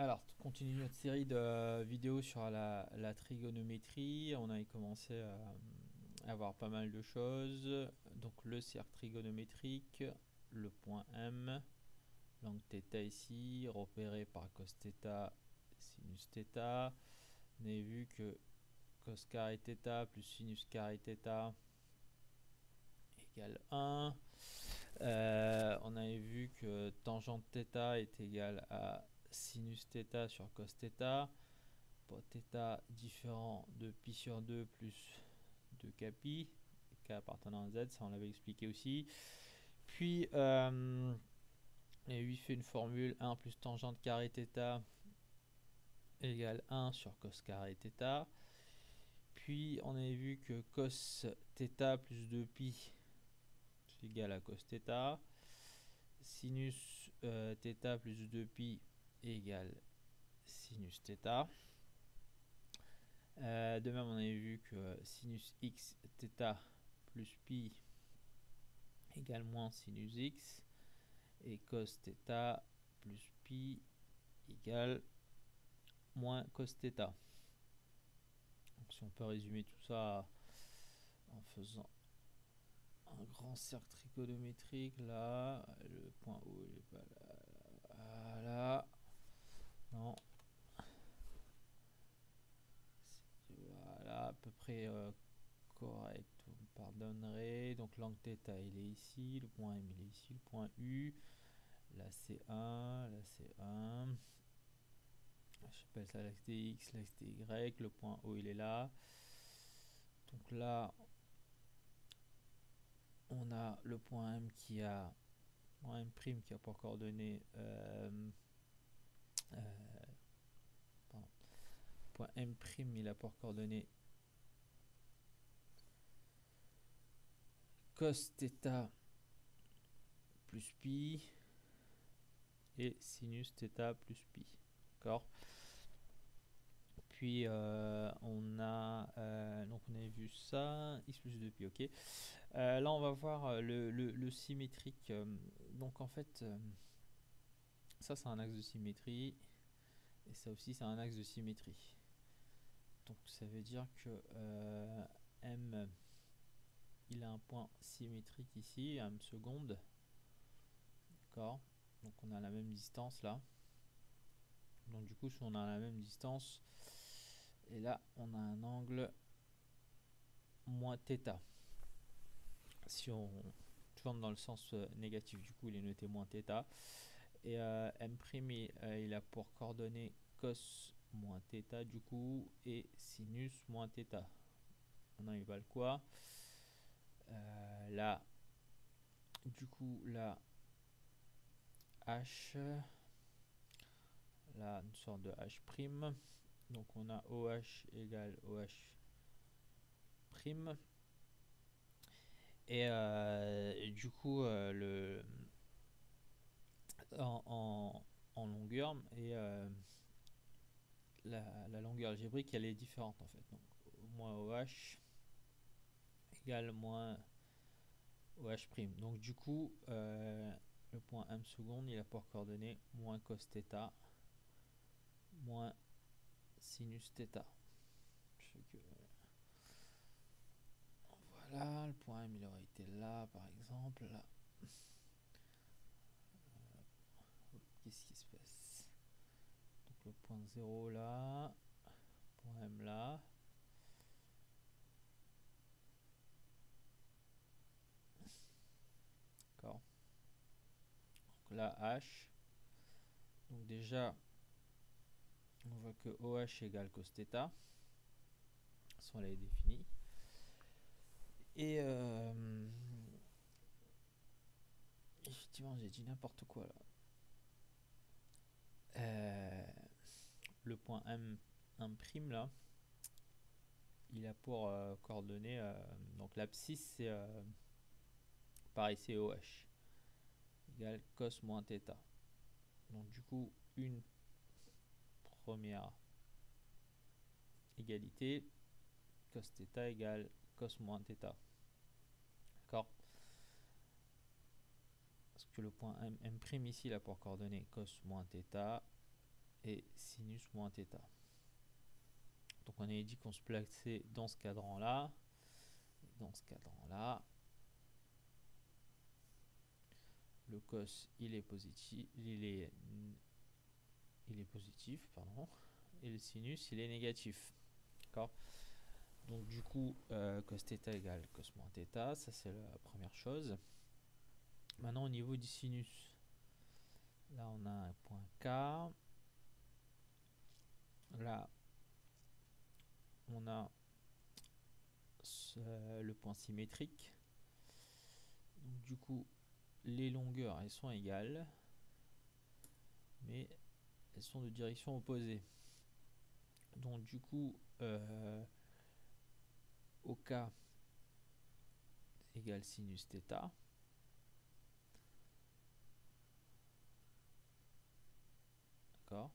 Alors, continue notre série de vidéos sur la trigonométrie. On a commencé à voir pas mal de choses. Donc, le cercle trigonométrique, le point M, l'angle θ ici, repéré par cos θ, sinus θ. On avait vu que cos carré θ plus sinus carré θ égale 1. On avait vu que tangente θ est égale à sinus θ sur cos θ, pour θ différent de pi sur 2 plus 2 kpi, k appartenant à z, ça on l'avait expliqué aussi. Puis on avait fait une formule 1 plus tangente carré θ égale 1 sur cos carré θ. Puis on avait vu que cos θ plus 2pi c'est égal à cos θ. Sinus θ plus 2pi égale sinus θ. De même, on avait vu que sinus x θ plus pi égale moins sinus x, et cos θ plus pi égale moins cos θ. Donc, si on peut résumer tout ça en faisant un grand cercle trigonométrique, là, le point O il est pas là, voilà, non, voilà, à peu près correct, vous me pardonnerez. Donc l'angle θ il est ici, le point M il est ici, le point U, là c'est 1, là c'est 1, j'appelle ça l'axe dx, l'axe dy, le point O il est là. Donc là on a le point M qui a M' qui a pour coordonnées point M' il a pour coordonnées cos θ plus pi et sinus θ plus pi. D'accord. Puis on a donc on avait vu ça, x plus 2pi, ok. Là on va voir le symétrique. Donc en fait ça c'est un axe de symétrie et ça aussi c'est un axe de symétrie. Donc ça veut dire que M il a un point symétrique ici, M seconde. D'accord. Donc on a la même distance là. Donc du coup si on a la même distance, et là on a un angle moins θ. Si on tourne dans le sens négatif, du coup il est noté moins θ. Et M' il a pour coordonnées cos moins θ du coup, et sinus moins θ. Maintenant il valent quoi? Là du coup là H, là une sorte de H', donc on a OH égale OH', et du coup en longueur, et la longueur algébrique elle est différente en fait. Donc moins OH égale moins OH'. Donc du coup le point M seconde il a pour coordonnées moins cos θ moins sinus θ. Voilà, le point M il aurait été là par exemple, là. Qu'est-ce qui se passe? Donc le point 0 là, point M là. D'accord. Donc là H. Donc déjà on voit que OH égale cos θ. Ça on l'avait défini. Et effectivement j'ai dit n'importe quoi là. Le point M, un prime là, il a pour coordonnées, donc l'abscisse c'est pareil, c'est OH égale cos moins θ. Donc du coup une première égalité, cos θ égale cos moins θ. D'accord. Parce que le point M' ici il a pour coordonnées cos moins θ et sinus moins θ. Donc on avait dit qu'on se plaçait dans ce cadran-là. Dans ce cadran-là, le cos il est positif, pardon, et le sinus il est négatif. D'accord. Donc du coup, cos θ égale cos moins θ, ça c'est la première chose. Maintenant au niveau du sinus, là on a un point K, là on a le point symétrique. Donc du coup, les longueurs elles sont égales, mais elles sont de direction opposée. Donc du coup, OK égale sinus θ. D'accord.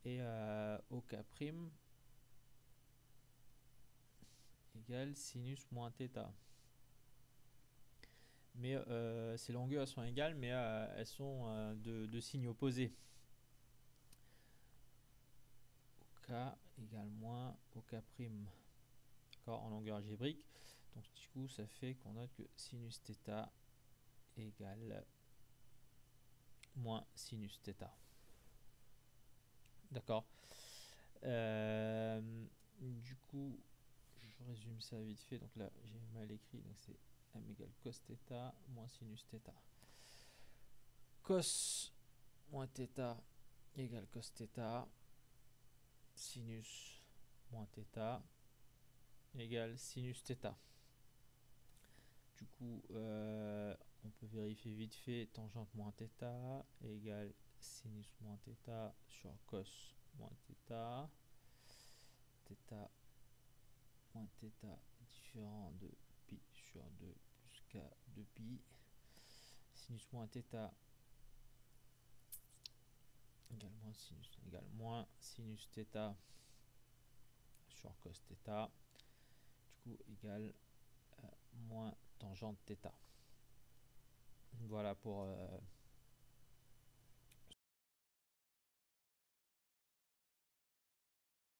Et OK' égale sinus moins θ. Mais ces longueurs sont égales, mais elles sont de signes opposés. OK égale moins OK'. D'accord, en longueur algébrique. Donc du coup, ça fait qu'on note que sinus θ égale moins sinus θ. D'accord. Du coup, je résume ça vite fait. Donc là, j'ai mal écrit. Donc c'est m égale cos θ moins sinus θ. Cos moins θ égale cos θ. Sinus moins θ égale sinus θ. Du coup, on peut vérifier vite fait tangente moins θ égale sinus moins θ sur cos moins θ. Θ moins θ différent de pi sur 2 plus k de pi. Sinus moins θ égale moins sinus θ sur cos θ. Du coup, égale moins tangente θ. Voilà pour